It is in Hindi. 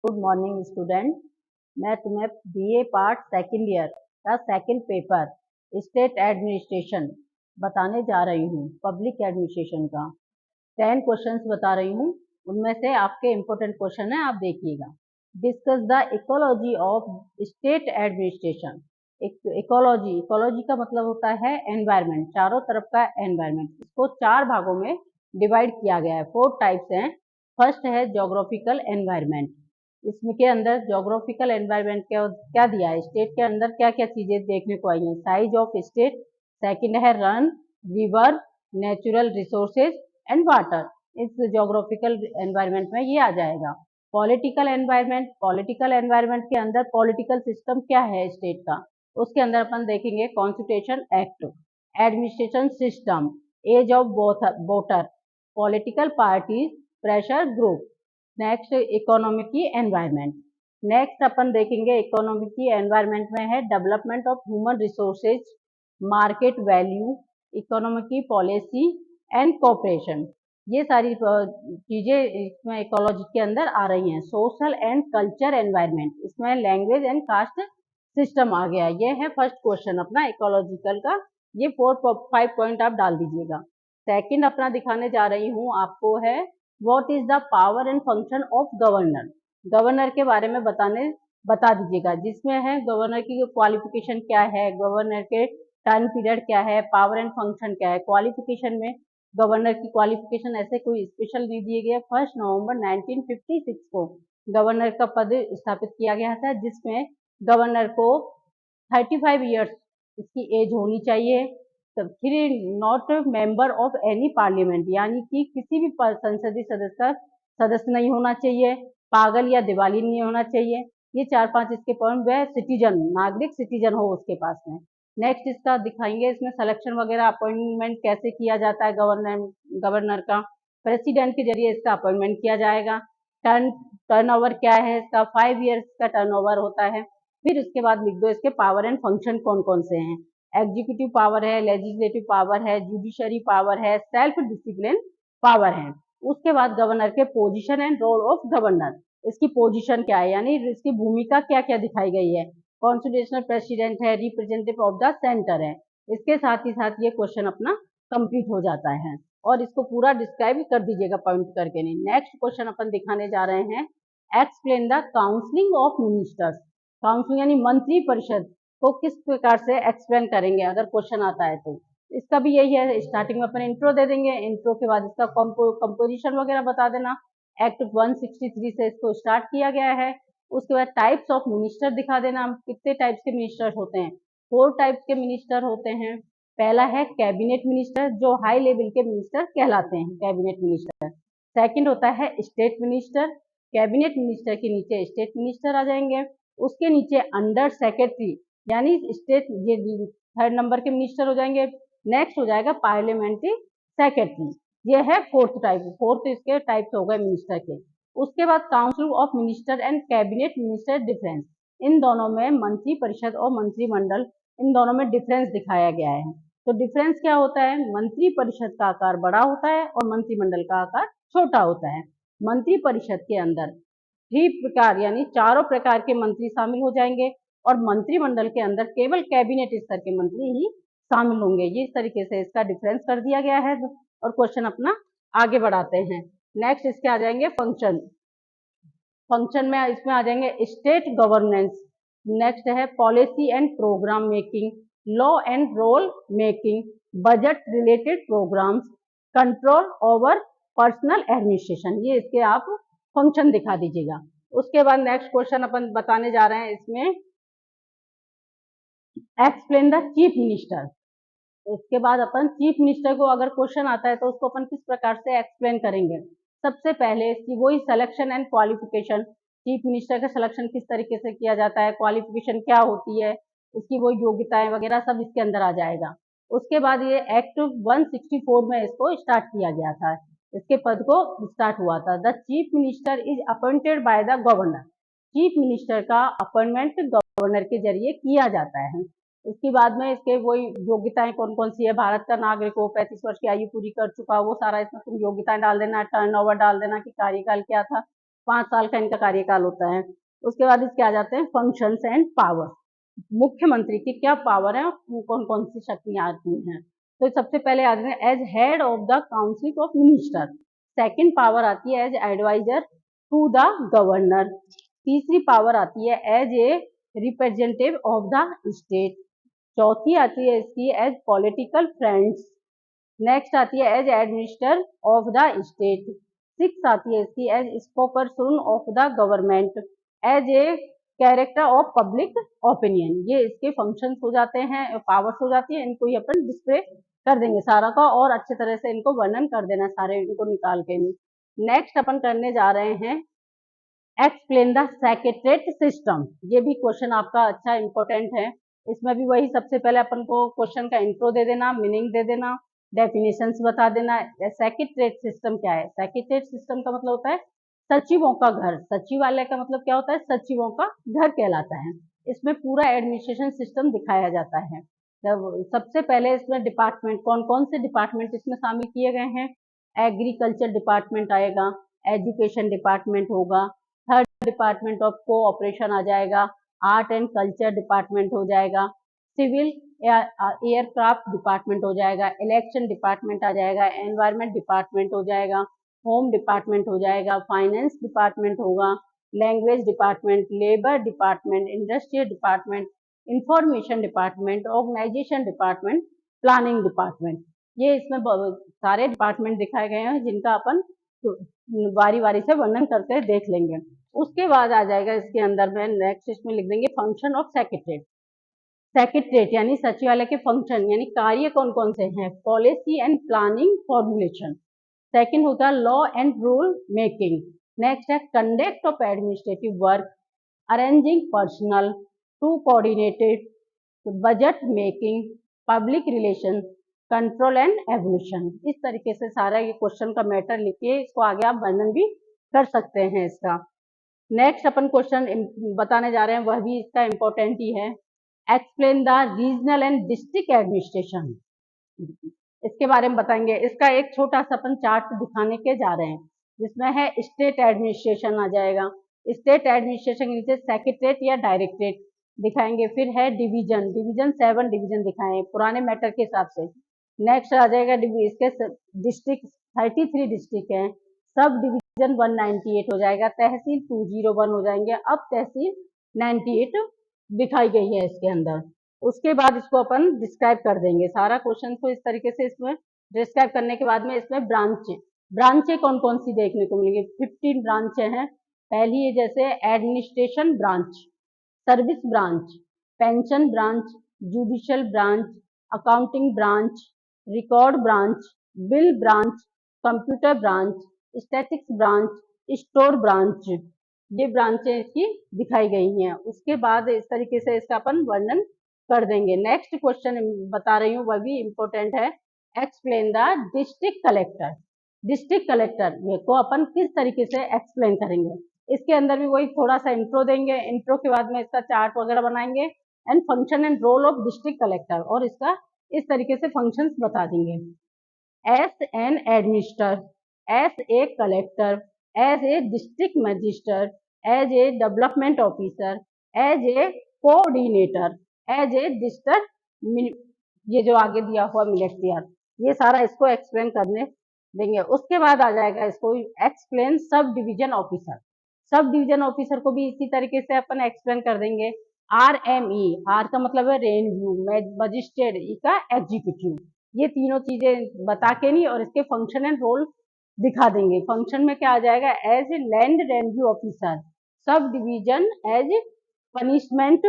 Good morning student. मैं तुम्हें बीए पार्ट सेकंड ईयर का सेकंड पेपर स्टेट एडमिनिस्ट्रेशन बताने जा रही हूँ। पब्लिक एडमिनिस्ट्रेशन का 10 क्वेश्चंस बता रही हूँ। उनमें से आपके इम्पोर्टेंट क्वेश्चन है, आप देखिएगा। Discuss the ecology of state administration. Ecology का मतलब होता है एनवायरनमेंट, चारों तरफ का एनवायरनमेंट। इसको 4 भागों में डिवाइड किया गया है। 4 टाइप्स हैं। फर्स्ट है जोग्राफिकल एनवायरनमेंट। इसमें के अंदर जोग्राफिकल एनवायरनमेंट क्या दिया है, स्टेट के अंदर क्या क्या चीजें देखने को आई हैं। Size of state. सेकंड है run, river, natural resources and water. इस जोग्राफिकल एनवायरनमेंट में ये आ जाएगा। Political environment. पॉलिटिकल एनवायरनमेंट के अंदर पॉलिटिकल सिस्टम क्या है स्टेट का, उसके अंदर अपन देखेंगे constitution act, administration system, age of voter, political parties, pressure group. Next economic environment. Next अपन देखेंगे इकोनॉमिक एनवायरनमेंट में है development of human resources, market value, economic policy and cooperation. ये सारी चीजें इसमें इकोलॉजी के अंदर आ रही हैं। सोशल एंड कल्चर एनवायरनमेंट, इसमें लैंग्वेज एंड कास्ट सिस्टम आ गया। ये है फर्स्ट क्वेश्चन अपना इकोलॉजिकल का। ये 4-5 पॉइंट आप डाल दीजिएगा। सेकंड अपना दिखाने जा रही हूँ आपको है what is the power and function of governor. Governor के बारे में बता दीजिएगा, जिसमें है गवर्नर की क्वालिफिकेशन क्या है, गवर्नर के टाइम पीरियड क्या है, पावर एंड फंक्शन क्या है। क्वालिफिकेशन में गवर्नर की क्वालिफिकेशन ऐसे कोई स्पेशल नहीं दिए गए। 1 नवंबर 1956 को गवर्नर का पद स्थापित किया गया था, जिसमें गवर्नर को 35 ईयर्स इसकी एज होनी चाहिए। फिर not member of any parliament, यानी कि किसी भी संसदीय सदस्य का सदस्य नहीं होना चाहिए, पागल या दिवाली नहीं होना चाहिए। ये 4-5 इसके पॉइंट। वह सिटीजन, नागरिक सिटीजन हो उसके पास में। नेक्स्ट इसका दिखाएंगे, इसमें सिलेक्शन वगैरह अपॉइंटमेंट कैसे किया जाता है गवर्नर का। प्रेसिडेंट के जरिए इसका अपॉइंटमेंट किया जाएगा। टर्नओवर क्या है इसका, 5 ईयर्स का टर्नओवर होता है। फिर उसके बाद लिख दो इसके पावर एंड फंक्शन कौन कौन से हैं। एग्जीक्यूटिव पावर है, लेजिस्लेटिव पावर है, जुडिशरी पावर है, सेल्फ डिसिप्लिन पावर है। उसके बाद गवर्नर के position and role of governor, इसकी पोजीशन क्या है, यानी इसकी भूमिका क्या क्या दिखाई गई है। कॉन्स्टिट्यूशनल प्रेसिडेंट है, रिप्रेजेंटेटिव ऑफ द सेंटर है। इसके साथ ही साथ ये क्वेश्चन अपना कंप्लीट हो जाता है। और इसको पूरा डिस्क्राइब कर दीजिएगा पॉइंट करके। नहीं, नेक्स्ट क्वेश्चन अपन दिखाने जा रहे हैं explain the counselling of ministers. Council यानी मंत्री परिषद को किस प्रकार से एक्सप्लेन करेंगे अगर क्वेश्चन आता है तो। इसका भी यही है, स्टार्टिंग में अपन इंट्रो दे देंगे, इंट्रो के बाद इसका कंपोजिशन वगैरह बता देना। एक्ट 163 से इसको स्टार्ट किया गया है। उसके बाद टाइप्स ऑफ मिनिस्टर दिखा देना, कितने टाइप्स के मिनिस्टर होते हैं। 4 टाइप्स के मिनिस्टर होते हैं। पहला है कैबिनेट मिनिस्टर, जो हाई लेवल के मिनिस्टर कहलाते हैं, कैबिनेट मिनिस्टर। सेकंड होता है स्टेट मिनिस्टर, कैबिनेट मिनिस्टर के नीचे स्टेट मिनिस्टर आ जाएंगे। उसके नीचे अंडर सेक्रेटरी, यानी स्टेट, ये 3rd नंबर के मिनिस्टर हो जाएंगे। नेक्स्ट हो जाएगा पार्लियामेंट्री सेक्रेटरी, ये है 4th टाइप। 4th इसके टाइप्स हो गए मिनिस्टर के। उसके बाद council of minister and cabinet minister difference, इन दोनों में मंत्री परिषद और मंत्रिमंडल, इन दोनों में डिफरेंस दिखाया गया है। तो डिफरेंस क्या होता है, मंत्री परिषद का आकार बड़ा होता है और मंत्रिमंडल का आकार छोटा होता है। मंत्री परिषद के अंदर 3 प्रकार यानी 4 प्रकार के मंत्री शामिल हो जाएंगे और मंत्रिमंडल के अंदर केवल कैबिनेट स्तर के मंत्री ही शामिल होंगे। ये इस तरीके से इसका डिफरेंस कर दिया गया है। और क्वेश्चन अपना आगे बढ़ाते हैं। नेक्स्ट इसके आ जाएंगे फंक्शन। फंक्शन में इसमें आ जाएंगे स्टेट गवर्नेंस। नेक्स्ट है policy and programme making, law and rule making, budget related programmes, control over personal administration. ये इसके आप फंक्शन दिखा दीजिएगा। उसके बाद नेक्स्ट क्वेश्चन अपन बताने जा रहे हैं, इसमें एक्सप्लेन द चीफ मिनिस्टर। इसके बाद अपन चीफ मिनिस्टर को अगर क्वेश्चन आता है तो उसको अपन किस प्रकार से एक्सप्लेन करेंगे। सबसे पहले इसकी वही selection and qualification, chief minister का सिलेक्शन किस तरीके से किया जाता है, क्वालिफिकेशन क्या होती है, इसकी वो योग्यताएं वगैरह सब इसके अंदर आ जाएगा। उसके बाद ये एक्ट 164 में इसको स्टार्ट किया गया था, इसके पद को स्टार्ट हुआ था। The chief minister is appointed by the governor, chief minister का अपॉइंटमेंट गवर्नर के जरिए किया जाता है। इसके बाद में इसके वही योग्यताएं कौन कौन सी है, भारत का नागरिक हो, 35 वर्ष की आयु पूरी कर चुका, वो सारा इसमें तुम योग्यताएं डाल देना, टर्नओवर डाल देना कि कार्यकाल क्या था, 5 साल का इनका कार्यकाल होता है। उसके बाद इसके आ जाते हैं फंक्शंस एंड पावर। मुख्यमंत्री की क्या पावर है, कौन कौन सी शक्तियां आती हैं। तो सबसे पहले आते हैं as head of the council of minister. Second power आती है as advisor to the governor. तीसरी पावर आती है as a representative of the state. चौथी आती है इसकी एज पॉलिटिकल फ्रेंड्स। नेक्स्ट आती है as administer of the state. Six आती है इसकी as spokesperson of the government, as a character of public opinion. ये इसके फंक्शंस हो जाते हैं, पावर्स हो जाती है। इनको ही अपन डिस्प्ले कर देंगे सारा का, और अच्छे तरह से इनको वर्णन कर देना सारे इनको निकाल के। नेक्स्ट अपन करने जा रहे हैं एक्सप्लेन द सेक्रेटरीट सिस्टम। ये भी क्वेश्चन आपका अच्छा इंपॉर्टेंट है। इसमें भी वही सबसे पहले अपन को क्वेश्चन का इंट्रो दे देना, मीनिंग दे देना, डेफिनेशंस बता देना। सेक्रेटरीट सिस्टम क्या है? सेक्रेटरीट सिस्टम का मतलब होता है सचिवों का घर। सचिवालय का मतलब क्या होता है? सचिवों का घर कहलाता है। इसमें पूरा एडमिनिस्ट्रेशन सिस्टम दिखाया जाता है। सबसे पहले इसमें डिपार्टमेंट, कौन कौन से डिपार्टमेंट इसमें शामिल किए गए हैं? एग्रीकल्चर डिपार्टमेंट आएगा, एजुकेशन डिपार्टमेंट होगा, थर्ड डिपार्टमेंट ऑफ कोऑपरेशन आ जाएगा, आर्ट एंड कल्चर डिपार्टमेंट हो जाएगा, सिविल एयरक्राफ्ट डिपार्टमेंट हो जाएगा, इलेक्शन डिपार्टमेंट आ जाएगा, एनवायरमेंट डिपार्टमेंट हो जाएगा, होम डिपार्टमेंट हो जाएगा, फाइनेंस डिपार्टमेंट होगा, language department, labour department, industrial department, information department, organisation department, planning department. ये इसमें सारे डिपार्टमेंट दिखाए गए हैं जिनका अपन बारी बारी से वर्णन करके देख लेंगे। उसके बाद आ जाएगा इसके अंदर में नेक्स्ट इसमें लिख देंगे फंक्शन ऑफ सेक्रेटरीट। सेक्रेटरीट यानी सचिवालय के फंक्शन यानी कार्य कौन कौन से हैं? Policy and planning formulation. Second होता है law and rule making. Next है conduct of administrative work, arranging personnel to coordinated, budget making, public relation, control and evolution. इस तरीके से सारा ये क्वेश्चन का मैटर लिखिए, इसको आगे आप वर्णन भी कर सकते हैं इसका। नेक्स्ट अपन क्वेश्चन बताने जा रहे हैं, वह भी इसका इंपॉर्टेंट ही है। Explain the regional and district administration. इसके बारे में बताएंगे। इसका एक छोटा सा अपन चार्ट दिखाने के जा रहे हैं जिसमें है स्टेट एडमिनिस्ट्रेशन आ जाएगा। स्टेट एडमिनिस्ट्रेशन के नीचे सेक्रेटरीट या डायरेक्टरेट दिखाएंगे। फिर है डिवीजन, डिवीजन 7 डिवीजन दिखाएं पुराने मैटर के हिसाब से। नेक्स्ट आ जाएगा इसके डिस्ट्रिक्ट 33 डिस्ट्रिक्ट हैं। सब डिवीजन 198 हो जाएगा, तहसील 201 हो जाएंगे। अब तहसील 98 दिखाई गई है इसके अंदर। उसके बाद इसको अपन डिस्क्राइब कर देंगे सारा क्वेश्चन को इस तरीके से। इसमें डिस्क्राइब करने के बाद में इसमें ब्रांचें कौन कौन सी देखने को मिलेंगी? 15 ब्रांचें हैं। पहली है जैसे administration branch, service branch, pension branch, judicial branch, accounting branch, record branch, bill branch, computer branch, statics branch, store branch. ये ब्रांचें इसकी दिखाई गई हैं। उसके बाद इस तरीके से इसका अपन वर्णन कर देंगे। नेक्स्ट क्वेश्चन बता रही हूँ, वह भी इम्पोर्टेंट है। Explain the district collector. District collector को अपन किस तरीके से एक्सप्लेन करेंगे? इसके अंदर भी वही थोड़ा सा इंट्रो देंगे, इंट्रो के बाद में इसका चार्ट वगैरह बनाएंगे and function and role of district collector, और इसका इस तरीके से फंक्शंस बता देंगे। As an administer, as a collector, as a district magistrate, as a development officer, as a coordinator, as a district, ये जो आगे दिया हुआ मिलिट्रियर, ये सारा इसको एक्सप्लेन करने देंगे। उसके बाद आ जाएगा इसको explain sub division officer. Sub division officer को भी इसी तरीके से अपन एक्सप्लेन कर देंगे। RME, आर का मतलब है रेवेन्यू, मजिस्ट्रेट, ई का एग्जीक्यूटिव। ये तीनों चीजें बता के नहीं और इसके फंक्शन एंड रोल दिखा देंगे। फंक्शन में क्या आ जाएगा? As a land revenue officer, sub division as punishment